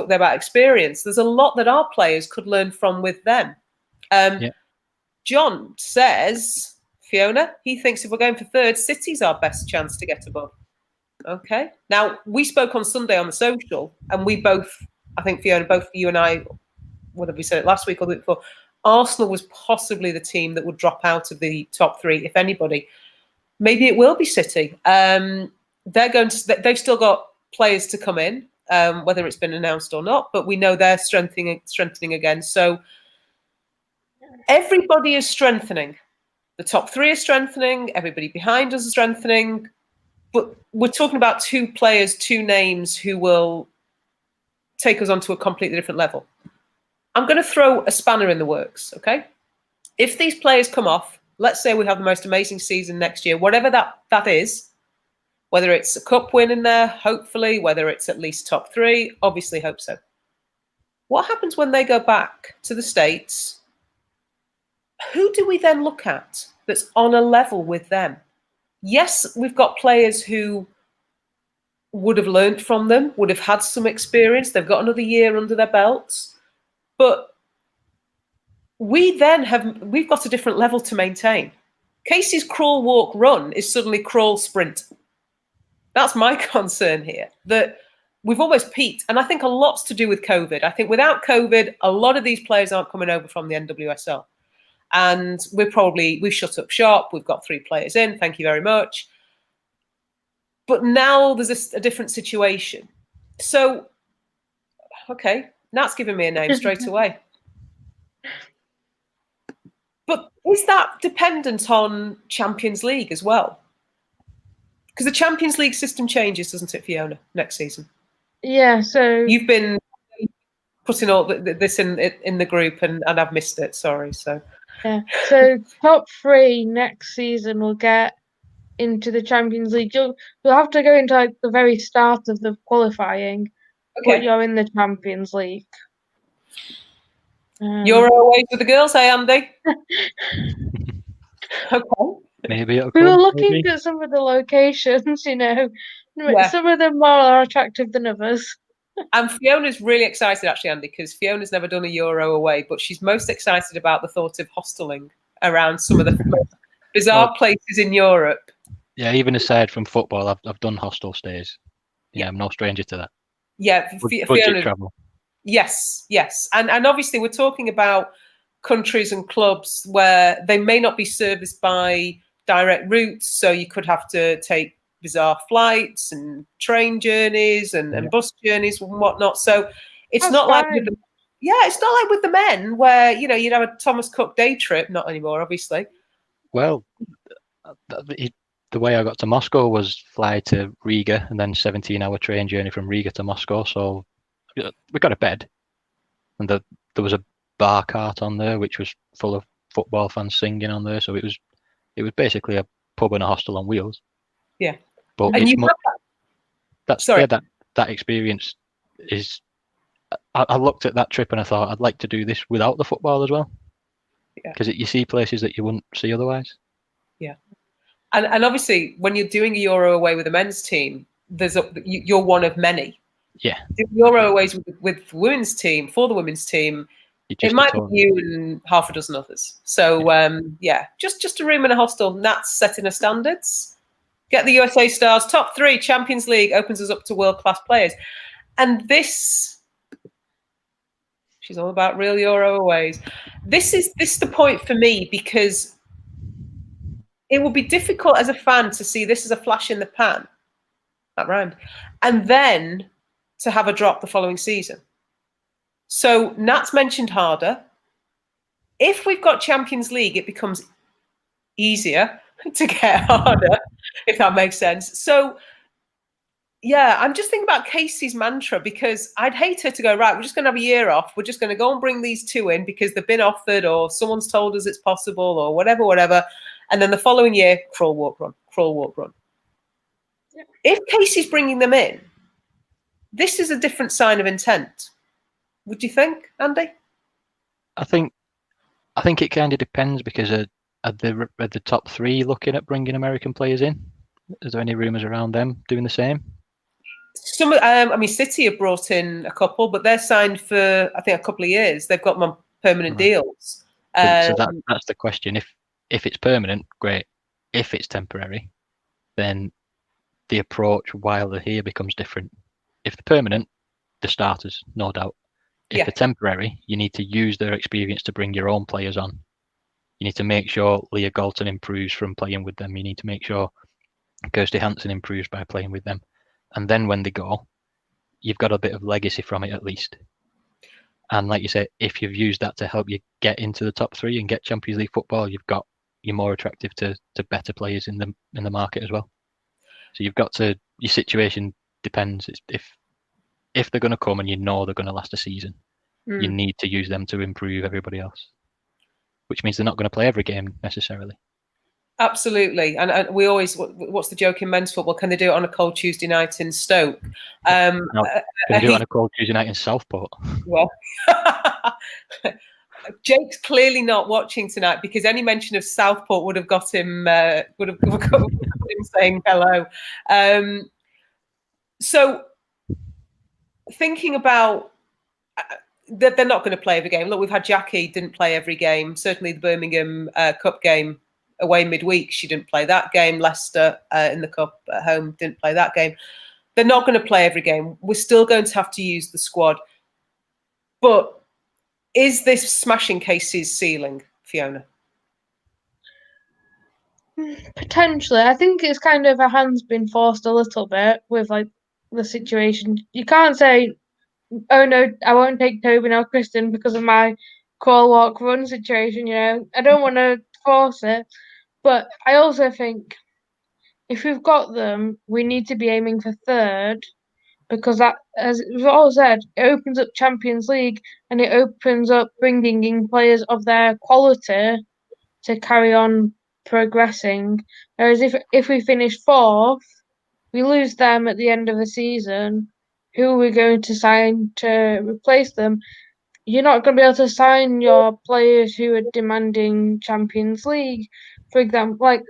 there about experience. There's a lot that our players could learn from with them. John says, Fiona, he thinks if we're going for third, City's our best chance to get above. Okay. Now, we spoke on Sunday on the social, and we both, I think, Fiona, both you and I, whether we said it last week or the week before, Arsenal was possibly the team that would drop out of the top three, if anybody. Maybe it will be City. They've still got players to come in, whether it's been announced or not, but we know they're strengthening again. So everybody is strengthening. The top three is strengthening. Everybody behind us is strengthening. But we're talking about two players, two names who will take us onto a completely different level. I'm going to throw a spanner in the works, okay? If these players come off, let's say we have the most amazing season next year, whatever that is, whether it's a cup win in there, hopefully, whether it's at least top three, obviously hope so. What happens when they go back to the States? Who do we then look at that's on a level with them? Yes, we've got players who would have learned from them, would have had some experience. They've got another year under their belts. But we've got a different level to maintain. Casey's crawl, walk, run is suddenly crawl, sprint. That's my concern here, that we've almost peaked. And I think a lot's to do with COVID. I think without COVID, a lot of these players aren't coming over from the NWSL. And we've shut up shop. We've got 3 players in. Thank you very much. But now there's a different situation. So, okay, Nat's giving me a name straight away. But is that dependent on Champions League as well? Because the Champions League system changes, doesn't it, Fiona, next season? Yeah, so... You've been putting all this in the group and I've missed it, sorry. Yeah, so top 3 next season will get into the Champions League. You'll have to go into like the very start of the qualifying, but you're in the Champions League. You're away with the girls, hey Andy? Okay. Maybe we were looking at some of the locations, some of them are attractive than others. And Fiona's really excited, actually, Andy, because Fiona's never done a Euro away, but she's most excited about the thought of hosteling around some of the most bizarre places in Europe. Yeah, even aside from football, I've done hostel stays. Yeah, I'm no stranger to that. Yeah, budget travel. Yes. And obviously we're talking about countries and clubs where they may not be serviced by direct routes, so you could have to take bizarre flights and train journeys and bus journeys and whatnot. So it's not like Yeah, it's not like with the men where, you'd have a Thomas Cook day trip. Not anymore, obviously. Well, the way I got to Moscow was fly to Riga and then 17-hour train journey from Riga to Moscow. So we got a bed, and there was a bar cart on there which was full of football fans singing on there. So it was basically a pub and a hostel on wheels. Yeah, but and it's you more, sorry. that experience is. I looked at that trip and I thought I'd like to do this without the football as well. Yeah, because you see places that you wouldn't see otherwise. Yeah. And obviously, when you're doing a Euro away with a men's team, you're one of many. Yeah. Euro aways with the women's team, for the women's team, it might be you and half a dozen others. So, just a room in a hostel, and that's setting the standards. Get the USA Stars, top 3, Champions League, opens us up to world-class players. And this, she's all about real Euro aways. This is the point for me, because it will be difficult as a fan to see this as a flash in the pan, that rhymed, and then to have a drop the following season. So Nat's mentioned harder. If we've got Champions League, it becomes easier to get harder, if that makes sense. So, yeah, I'm just thinking about Casey's mantra, because I'd hate her to go, right, we're just going to have a year off. We're just going to go and bring these 2 in because they've been offered or someone's told us it's possible or whatever. And then the following year, crawl, walk, run, crawl, walk, run. Yeah. If Casey's bringing them in, this is a different sign of intent. Would you think, Andy? I think it kind of depends, because are the top 3 looking at bringing American players in? Is there any rumours around them doing the same? Some, City have brought in a couple, but they're signed for, I think, a couple of years. They've got them on permanent deals. So that's the question. If it's permanent, great. If it's temporary, then the approach while they're here becomes different. If they're permanent, the starters, no doubt. If they're temporary, you need to use their experience to bring your own players on. You need to make sure Leah Galton improves from playing with them. You need to make sure Kirsty Hansen improves by playing with them. And then when they go, you've got a bit of legacy from it at least. And like you say, if you've used that to help you get into the top 3 and get Champions League football, you're more attractive to better players in the market as well. So you've got to, your situation depends. If they're going to come and you know they're going to last a season, you need to use them to improve everybody else, which means they're not going to play every game necessarily. Absolutely. And we always, what's the joke in men's football? Can they do it on a cold Tuesday night in Stoke? Can they do it on a cold Tuesday night in Southport? Well, Jake's clearly not watching tonight, because any mention of Southport would have got him saying hello. So thinking about that, they're not going to play every game. Look, we've had Jackie didn't play every game. Certainly the Birmingham Cup game away midweek, she didn't play that game. Leicester in the Cup at home didn't play that game. They're not going to play every game. We're still going to have to use the squad. But is this smashing Casey's ceiling, Fiona? Potentially. I think it's kind of a hand's been forced a little bit with like the situation. You can't say, oh no, I won't take Toby nor Kristen because of my crawl, walk, run situation, I don't want to force it. But I also think if we've got them, we need to be aiming for 3rd, because that, as we've all said, it opens up Champions League and it opens up bringing in players of their quality to carry on progressing. Whereas if we finish 4th, we lose them at the end of the season. Who are we going to sign to replace them? You're not going to be able to sign your players who are demanding Champions League. For example, like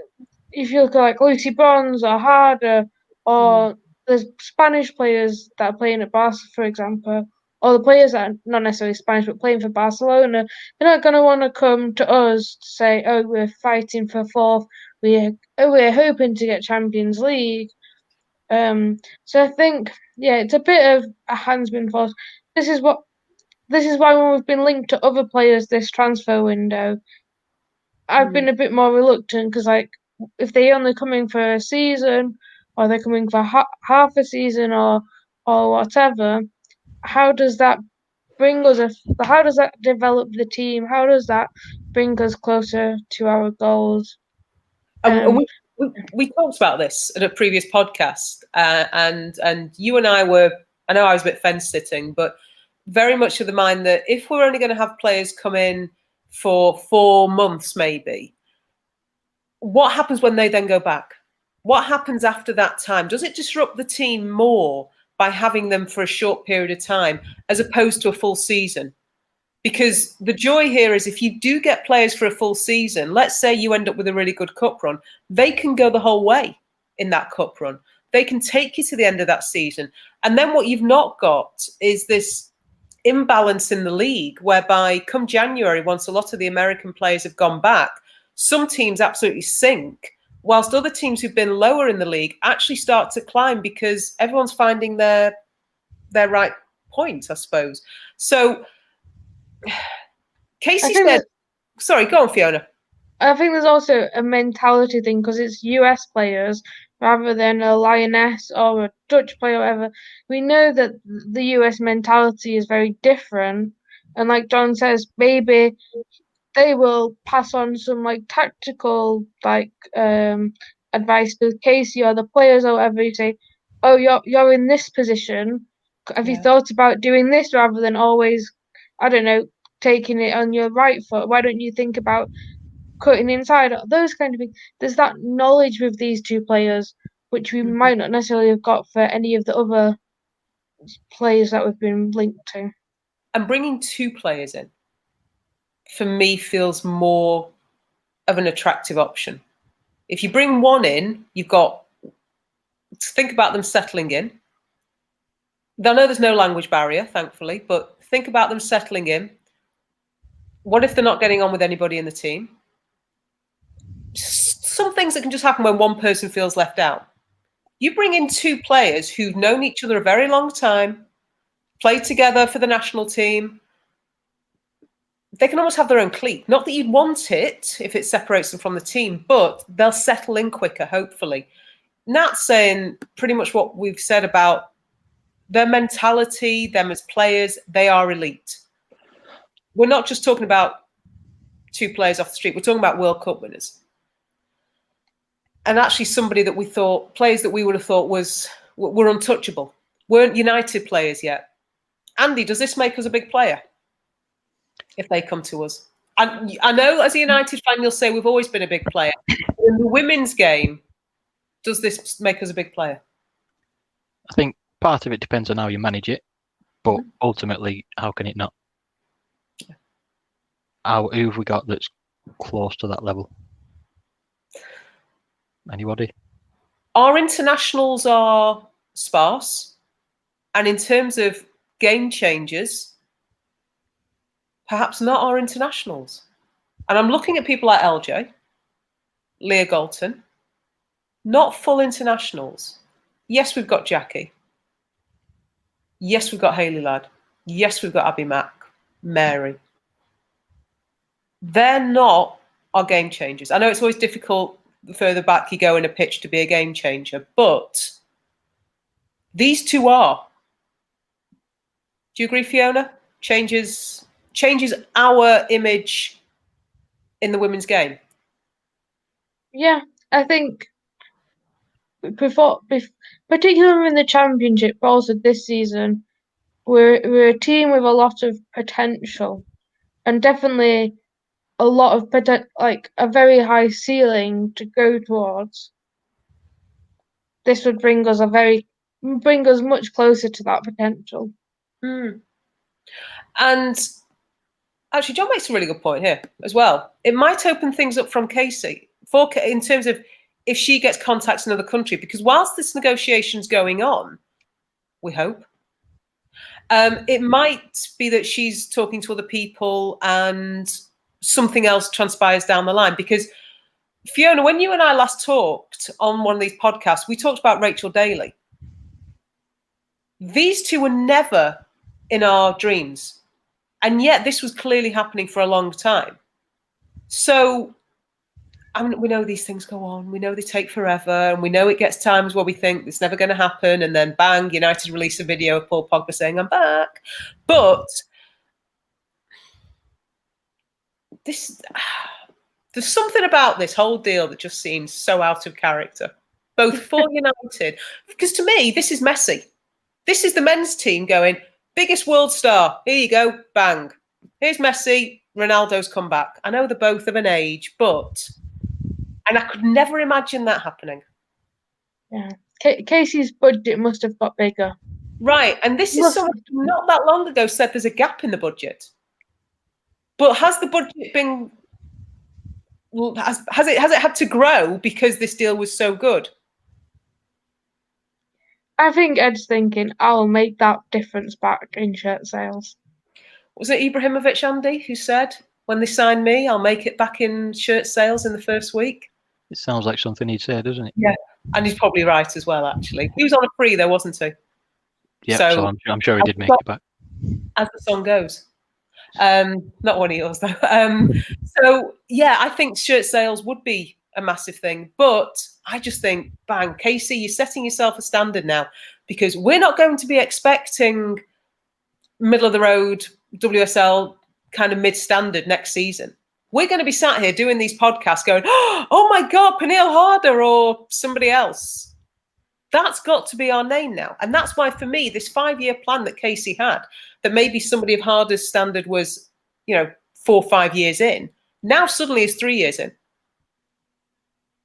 if you look at like Lucy Bronze or Harder, or the Spanish players that are playing at Barca, for example, or the players that are not necessarily Spanish but playing for Barcelona, they're not going to want to come to us to say, oh, we're fighting for 4th, we're hoping to get Champions League. So I think, it's a bit of a hands been forced. This is why when we've been linked to other players this transfer window, I've been a bit more reluctant, because like if they're only coming for a season, or they're coming for half a season, or whatever, how does that bring us how does that develop the team? How does that bring us closer to our goals? And we talked about this at a previous podcast, and you and I were, I know I was a bit fence sitting, but very much of the mind that if we're only going to have players come in for 4 months, maybe, what happens when they then go back? What happens after that time? Does it disrupt the team more by having them for a short period of time as opposed to a full season? Because the joy here is if you do get players for a full season, let's say you end up with a really good cup run, they can go the whole way in that cup run. They can take you to the end of that season. And then what you've not got is this imbalance in the league whereby come January, once a lot of the American players have gone back, some teams absolutely sink, whilst other teams who've been lower in the league actually start to climb because everyone's finding their right point, I suppose. So Casey said, sorry, go on, Fiona. I think there's also a mentality thing because it's US players rather than a Lioness or a Dutch player or whatever. We know that the US mentality is very different. And like John says, maybe they will pass on some like tactical advice to Casey or the players or whatever. You say, "Oh, you're in this position. Have you thought about doing this rather than always, I don't know, taking it on your right foot? Why don't you think about cutting inside?" Those kind of things. There's that knowledge with these two players, which we might not necessarily have got for any of the other players that we've been linked to. And bringing 2 players in, for me, feels more of an attractive option. If you bring 1 in, you've got to think about them settling in. I know there's no language barrier, thankfully, but think about them settling in. What if they're not getting on with anybody in the team? Some things that can just happen when one person feels left out. You bring in 2 players who've known each other a very long time, played together for the national team. They can almost have their own clique. Not that you'd want it if it separates them from the team, but they'll settle in quicker, hopefully. Nat's saying pretty much what we've said about their mentality, them as players, they are elite. We're not just talking about 2 players off the street. We're talking about World Cup winners. And actually somebody that we thought, players that we would have thought were untouchable, weren't United players yet. Andy, does this make us a big player if they come to us? And I know as a United fan, you'll say we've always been a big player. In the women's game, does this make us a big player? I think part of it depends on how you manage it, but ultimately, how can it not? Who have we got that's close to that level? Anybody? Our internationals are sparse, and in terms of game changers, perhaps not our internationals. And I'm looking at people like LJ, Leah Galton, not full internationals. Yes, we've got Jackie. Yes, we've got Hayley Ladd. Yes, we've got Abby Mack, Mary. They're not our game changers. I know it's always difficult the further back you go in a pitch to be a game changer, but these 2 are. Do you agree, Fiona? Changes our image in the women's game. Yeah, I think particularly in the championship, but also this season, we're a team with a lot of potential, and definitely a lot of like a very high ceiling to go towards. This would bring us much closer to that potential. And actually, John makes a really good point here as well. It might open things up from Casey in terms of if she gets contacts in another country, because whilst this negotiation's going on, we hope, it might be that she's talking to other people and something else transpires down the line. Because Fiona, when you and I last talked on one of these podcasts, we talked about Rachel Daly. These 2 were never in our dreams. And yet this was clearly happening for a long time. So, I mean, we know these things go on. We know they take forever. And we know it gets times where we think it's never going to happen. And then bang, United release a video of Paul Pogba saying, "I'm back." But there's something about this whole deal that just seems so out of character, both for United, because to me, this is Messi. This is the men's team going, biggest world star. Here you go, bang. Here's Messi. Ronaldo's come back. I know they're both of an age, and I could never imagine that happening. Yeah. Casey's budget must have got bigger. Right, and this is someone who not that long ago said there's a gap in the budget. But has the budget been... Has it had to grow because this deal was so good? I think Ed's thinking, I'll make that difference back in shirt sales. Was it Ibrahimovic, Andy, who said, when they sign me, I'll make it back in shirt sales in the first week? It sounds like something he'd say, doesn't it? Yeah, and he's probably right as well, actually. He was on a free, though, wasn't he? Yeah, so I'm sure he did make it back. As the song goes. Not one of yours, though. So, yeah, I think shirt sales would be a massive thing. But I just think, bang, Casey, you're setting yourself a standard now, because we're not going to be expecting middle-of-the-road WSL kind of mid-standard next season. We're going to be sat here doing these podcasts going, oh, my God, Pernille Harder or somebody else. That's got to be our name now. And that's why, for me, this 5-year plan that Casey had, that maybe somebody of Harder's standard was, 4 or 5 years in, now suddenly is 3 years in.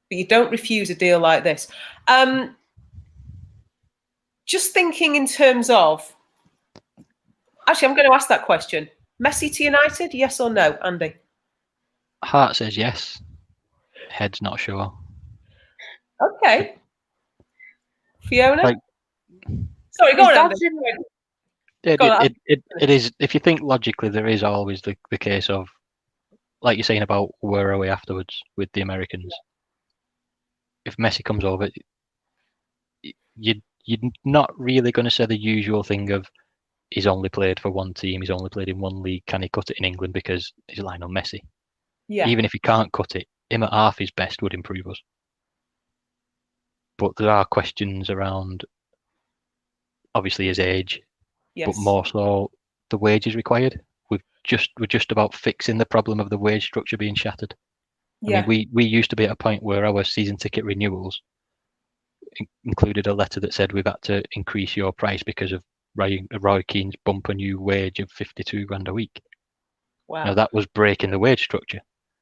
But you don't refuse a deal like this. Just thinking in terms of... Actually, I'm going to ask that question. Messi to United, yes or no, Andy? Heart says yes. Head's not sure. Okay. Fiona? Sorry, go on, Andy. It is. If you think logically, there is always the case of, like you're saying about where are we afterwards with the Americans. If Messi comes over, you're not really going to say the usual thing of he's only played for one team, he's only played in one league, can he cut it in England because he's Lionel Messi? Yeah. Even if he can't cut it, him at half his best would improve us. But there are questions around, obviously, his age, yes, but more so the wages required. We're just about fixing the problem of the wage structure being shattered. Yeah. I mean, we used to be at a point where our season ticket renewals included a letter that said we've had to increase your price because of Roy Keane's bump a new wage of 52 grand a week. Wow. Now that was breaking the wage structure.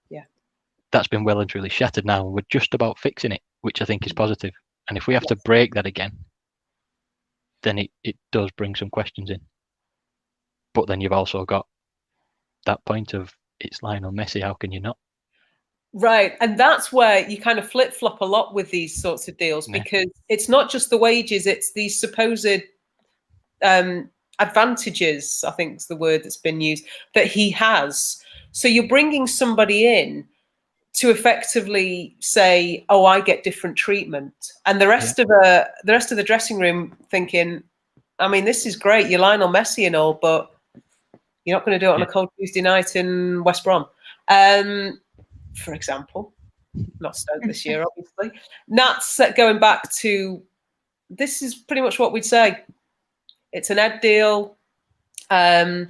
Yeah. That's been well and truly shattered now, and we're just about fixing it, which I think is positive. And if we have to break that again, then it does bring some questions in. But then you've also got that point of it's Lionel Messi, how can you not? Right. And that's where you kind of flip-flop a lot with these sorts of deals, because it's not just the wages, it's these supposed advantages, I think is the word that's been used, that he has. So you're bringing somebody in to effectively say, oh, I get different treatment. And the rest of the dressing room thinking, I mean, this is great, you're Lionel Messi and all, but you're not going to do it on a cold Tuesday night in West Brom. For example, not Stoke this year, obviously. That's going back to, this is pretty much what we'd say. It's an Ed deal. Yeah.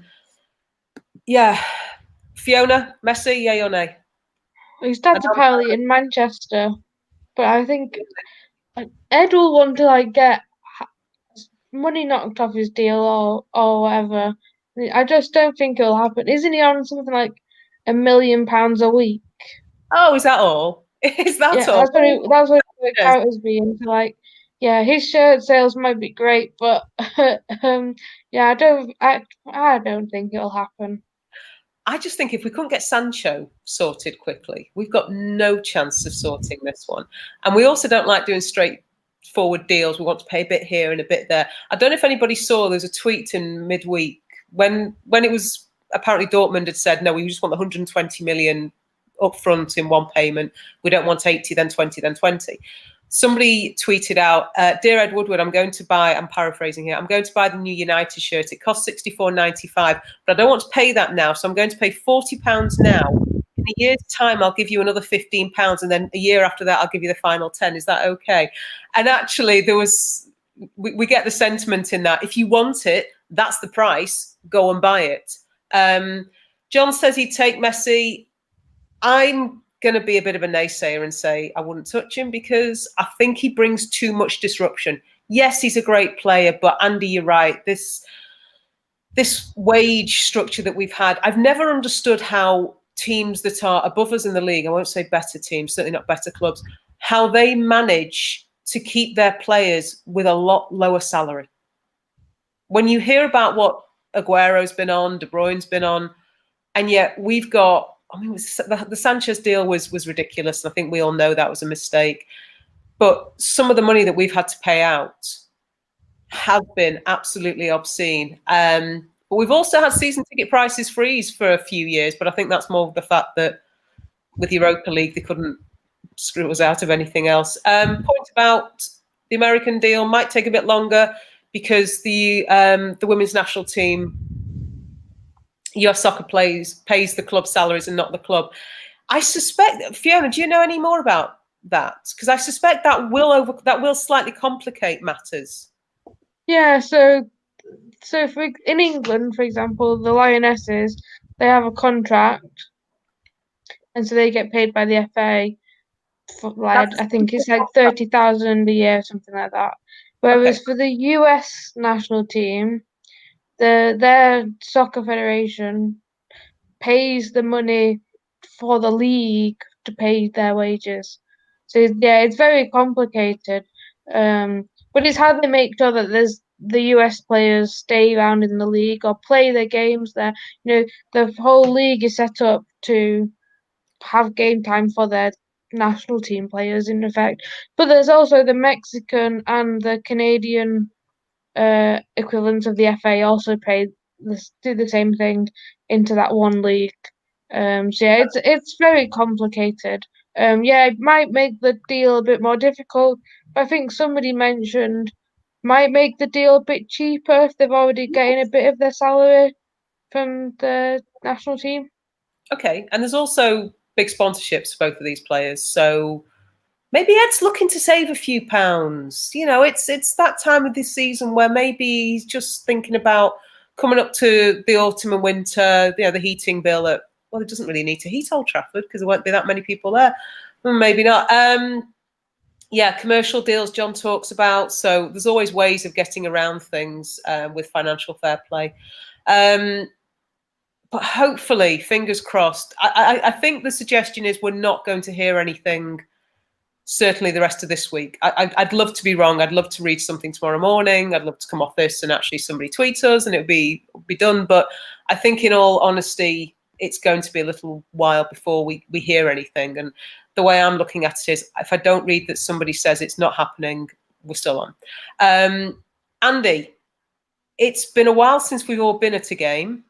Fiona, Messi, yay or nay? His dad's apparently in Manchester, but I think Ed will want to get money knocked off his deal or whatever. I just don't think it'll happen. Isn't he on something like £1 million a week? Oh, is that all? Is that all? That's what it out as being. His shirt sales might be great, but I don't think it'll happen. I just think if we couldn't get Sancho sorted quickly, we've got no chance of sorting this one. And we also don't like doing straightforward deals. We want to pay a bit here and a bit there. I don't know if anybody saw, there's a tweet in midweek when it was apparently Dortmund had said, no, we just want the 120 million up front in one payment. We don't want 80, then 20, then 20. Somebody tweeted out, Dear Ed Woodward, I'm paraphrasing here, I'm going to buy the new United shirt. It costs $64.95, but I don't want to pay that now. So I'm going to pay £40 now. In a year's time, I'll give you another £15. And then a year after that, I'll give you the final 10. Is that okay? And actually, we get the sentiment in that. If you want it, that's the price. Go and buy it. John says he'd take Messi. I'm going to be a bit of a naysayer and say I wouldn't touch him because I think he brings too much disruption. Yes, he's a great player, but Andy, you're right. This wage structure that we've had, I've never understood how teams that are above us in the league, I won't say better teams, certainly not better clubs, how they manage to keep their players with a lot lower salary. When you hear about what Aguero's been on, De Bruyne's been on, and yet we've got, I mean, the Sanchez deal was ridiculous. And I think we all know that was a mistake. But some of the money that we've had to pay out has been absolutely obscene. But we've also had season ticket prices freeze for a few years. But I think that's more of the fact that with Europa League, they couldn't screw us out of anything else. Point about the American deal might take a bit longer because the women's national team, US Soccer pays the club salaries and not the club. I suspect, Fiona, do you know any more about that? Because I suspect that will slightly complicate matters. Yeah, so in England, for example, the Lionesses, they have a contract, and so they get paid by the FA for I think it's like 30,000 a year, something like that. Whereas for the US national team, their soccer federation pays the money for the league to pay their wages. So yeah, it's very complicated. But it's how they make sure that the US players stay around in the league or play their games there. The whole league is set up to have game time for their national team players in effect. But there's also the Mexican and the Canadian equivalents of the FA also do the same thing into that one league. So yeah, it's very complicated. Yeah, it might make the deal a bit more difficult, but I think somebody mentioned might make the deal a bit cheaper if they've already getting a bit of their salary from the national team. Okay, and there's also big sponsorships for both of these players, so maybe Ed's looking to save a few pounds. It's that time of the season where maybe he's just thinking about coming up to the autumn and winter, the heating bill at, well, it doesn't really need to heat Old Trafford because there won't be that many people there. Maybe not. Yeah, commercial deals John talks about. So there's always ways of getting around things with financial fair play. But hopefully, fingers crossed, I think the suggestion is we're not going to hear anything, certainly the rest of this week. I'd love to be wrong. I'd love to read something tomorrow morning. I'd love to come off this and actually somebody tweets us and it would be done. But I think in all honesty, it's going to be a little while before we hear anything. And the way I'm looking at it is if I don't read that somebody says it's not happening, we're still on. Andy, it's been a while since we've all been at a game.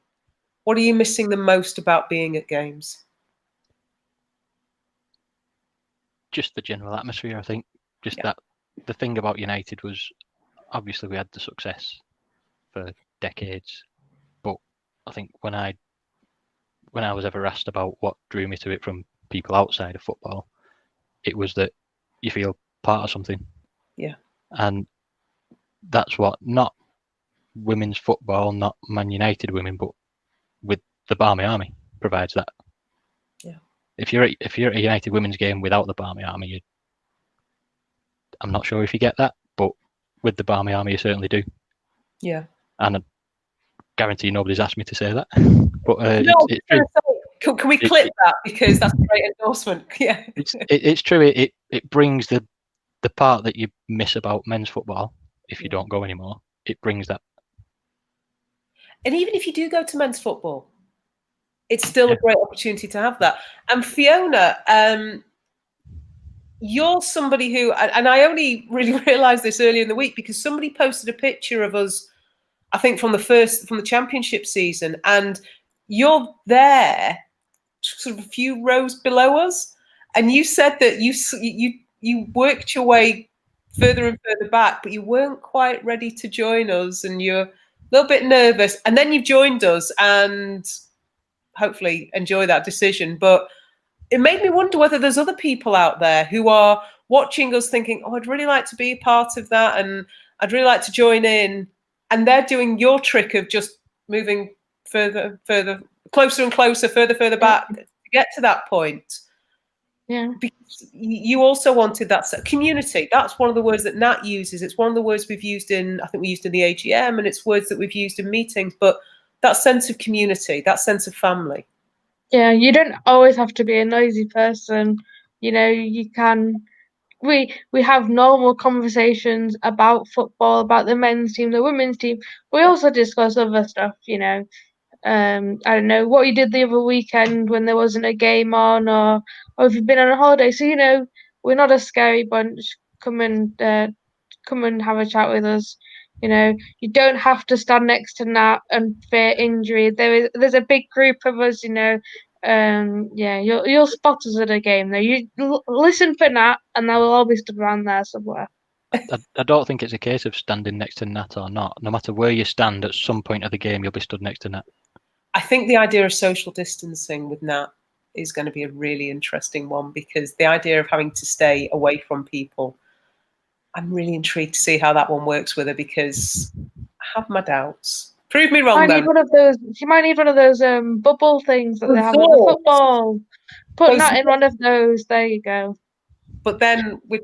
What are you missing the most about being at games? Just the general atmosphere, I think. That the thing about United was obviously we had the success for decades, but I think when I was ever asked about what drew me to it from people outside of football, it was that you feel part of something. Yeah. And that's what, not women's football, not Man United women, but with the Barmy Army provides that. Yeah. If you're at a United women's game without the Barmy Army, I'm not sure if you get that, but with the Barmy Army, you certainly do. Yeah. And I guarantee nobody's asked me to say that. But it's true. Can we clip that, because that's a great endorsement? Yeah. It's true. It brings the part that you miss about men's football if you don't go anymore. It brings that. And even if you do go to men's football, it's still a great opportunity to have that. And Fiona, you're somebody who, and I only really realised this earlier in the week because somebody posted a picture of us, I think from the championship season, and you're there, sort of a few rows below us, and you said that you worked your way further and further back, but you weren't quite ready to join us, and you're a little bit nervous, and then you've joined us, and hopefully enjoy that decision. But it made me wonder whether there's other people out there who are watching us thinking, oh, I'd really like to be a part of that, and I'd really like to join in, and they're doing your trick of just moving further, closer and closer, further back to get to that point. Yeah. Because you also wanted that community. That's one of the words that Nat uses. It's one of the words we've used I think we used in the AGM, and it's words that we've used in meetings. But that sense of community, that sense of family. Yeah, you don't always have to be a noisy person. You can. We have normal conversations about football, about the men's team, the women's team. We also discuss other stuff. I don't know what you did the other weekend when there wasn't a game on, or if you've been on a holiday. So we're not a scary bunch. Come and have a chat with us. You don't have to stand next to Nat and fear injury. There's a big group of us. Yeah, you'll spot us at a game though. You listen for Nat, and they will all be stood around there somewhere. I don't think it's a case of standing next to Nat or not. No matter where you stand, at some point of the game, you'll be stood next to Nat. I think the idea of social distancing with Nat is going to be a really interesting one, because the idea of having to stay away from people, I'm really intrigued to see how that one works with her, because I have my doubts. Prove me wrong, then. She might need one of those bubble things that they have at the football. Put Nat in one of those. There you go. But then we'd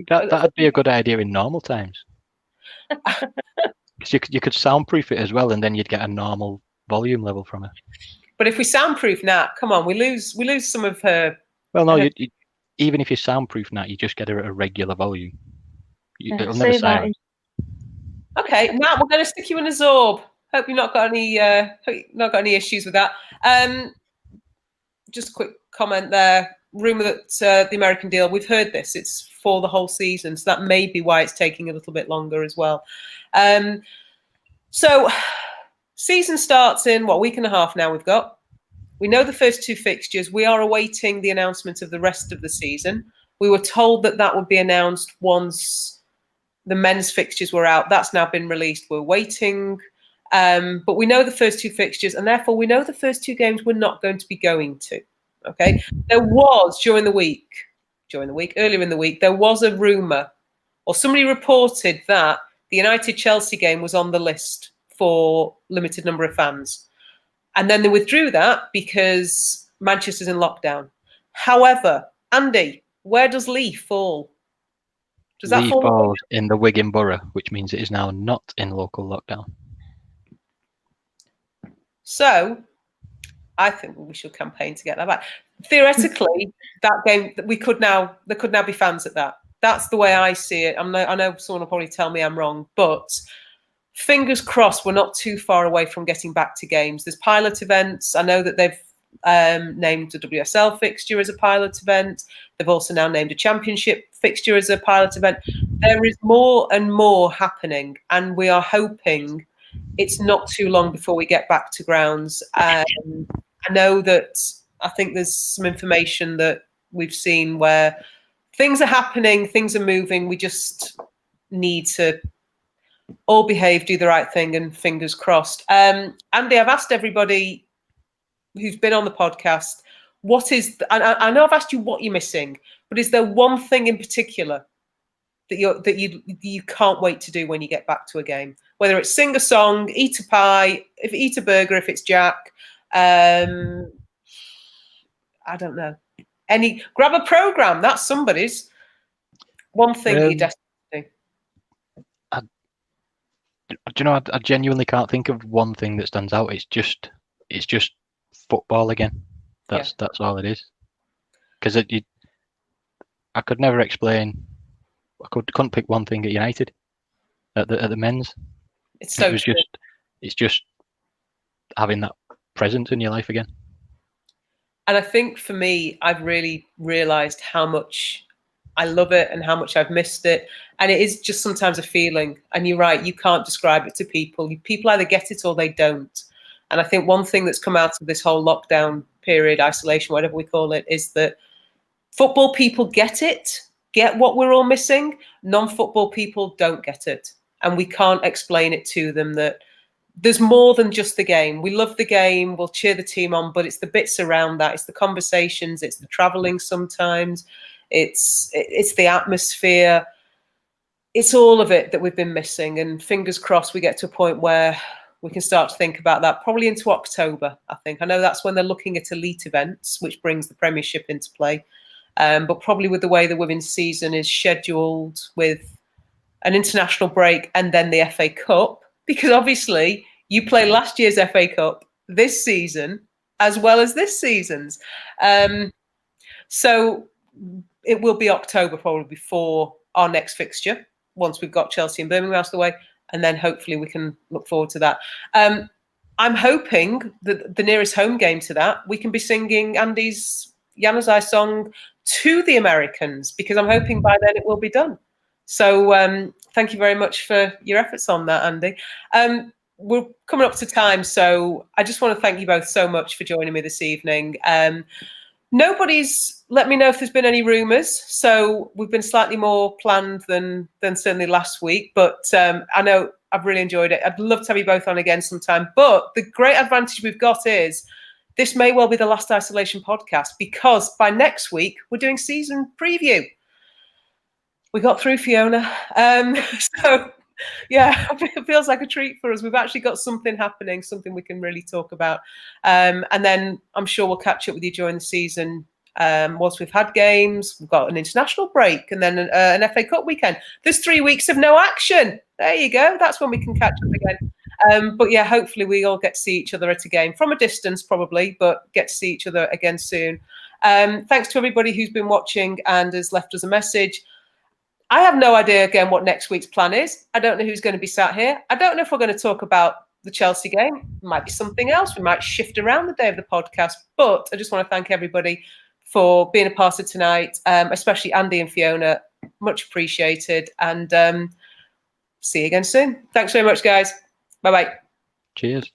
have that'd be a good idea in normal times. Because you could soundproof it as well, and then you'd get a normal volume level from her. But if we soundproof Nat, come on, we lose some of her. Well, no, even if you soundproof Nat, you just get her at a regular volume. It'll never silence. Okay, Nat, we're going to stick you in a Zorb. Hope you've not got any issues with that. Just a quick comment there. Rumor that the American deal, we've heard this, it's for the whole season, so that may be why it's taking a little bit longer as well. So season starts in a week and a half now. We know the first two fixtures. We are awaiting the announcement of the rest of the season. We were told that would be announced once the men's fixtures were out. That's now been released. We're waiting. But we know the first two fixtures, and therefore we know the first two games we're not going to be going to. Okay. There was earlier in the week, there was a rumour, or somebody reported that the United-Chelsea game was on the list for limited number of fans. And then they withdrew that because Manchester's in lockdown. However, Andy, where does Leith fall? Does that fall? Falls in the Wigan Borough, which means it is now not in local lockdown. So I think we should campaign to get that back. Theoretically, that game there could now be fans at that. That's the way I see it. I know someone will probably tell me I'm wrong, but fingers crossed we're not too far away from getting back to games. There's pilot events. I know that they've named a WSL fixture as a pilot event. They've also now named a championship fixture as a pilot event. There is more and more happening, and we are hoping it's not too long before we get back to grounds. I know that I think there's some information that we've seen where things are happening, things are moving. We just need to all behave, do the right thing, and fingers crossed. Andy, I've asked everybody who's been on the podcast, I know I've asked you what you're missing, but is there one thing in particular that you can't wait to do when you get back to a game? Whether it's sing a song, eat a pie, eat a burger if it's Jack, I don't know. Grab a program. That's somebody's. One thing that you desperately do. Do you know? I genuinely can't think of one thing that stands out. It's just football again. That's all it is. Because I could never explain. Couldn't pick one thing at United, at the men's. It's just having that presence in your life again. And I think for me, I've really realised how much I love it and how much I've missed it. And it is just sometimes a feeling. And you're right, you can't describe it to people. People either get it or they don't. And I think one thing that's come out of this whole lockdown period, isolation, whatever we call it, is that football people get it, get what we're all missing. Non-football people don't get it. And we can't explain it to them that there's more than just the game. We love the game, we'll cheer the team on, but it's the bits around that. It's the conversations, it's the travelling sometimes, it's the atmosphere. It's all of it that we've been missing. And fingers crossed we get to a point where we can start to think about that, probably into October, I think. I know that's when they're looking at elite events, which brings the Premiership into play. But probably with the way the women's season is scheduled, with an international break and then the FA Cup, because obviously you play last year's FA Cup this season as well as this season's. So it will be October probably before our next fixture, once we've got Chelsea and Birmingham out of the way, and then hopefully we can look forward to that. I'm hoping that the nearest home game to that, we can be singing Andy's Januzaj song to the Americans, because I'm hoping by then it will be done. So thank you very much for your efforts on that, Andy. We're coming up to time, so I just want to thank you both so much for joining me this evening. Nobody's let me know if there's been any rumours, so we've been slightly more planned than certainly last week, but I know I've really enjoyed it. I'd love to have you both on again sometime, but the great advantage we've got is this may well be the last Isolation podcast, because by next week we're doing season preview. We got through, Fiona. So yeah, it feels like a treat for us. We've actually got something happening, something we can really talk about. And then I'm sure we'll catch up with you during the season. Once we've had games, we've got an international break and then an FA Cup weekend. There's 3 weeks of no action. There you go. That's when we can catch up again. But yeah, hopefully we all get to see each other at a game from a distance, probably, but get to see each other again soon. Thanks to everybody who's been watching and has left us a message. I have no idea, again, what next week's plan is. I don't know who's going to be sat here. I don't know if we're going to talk about the Chelsea game. It might be something else. We might shift around the day of the podcast. But I just want to thank everybody for being a part of tonight, especially Andy and Fiona. Much appreciated. And see you again soon. Thanks very much, guys. Bye-bye. Cheers.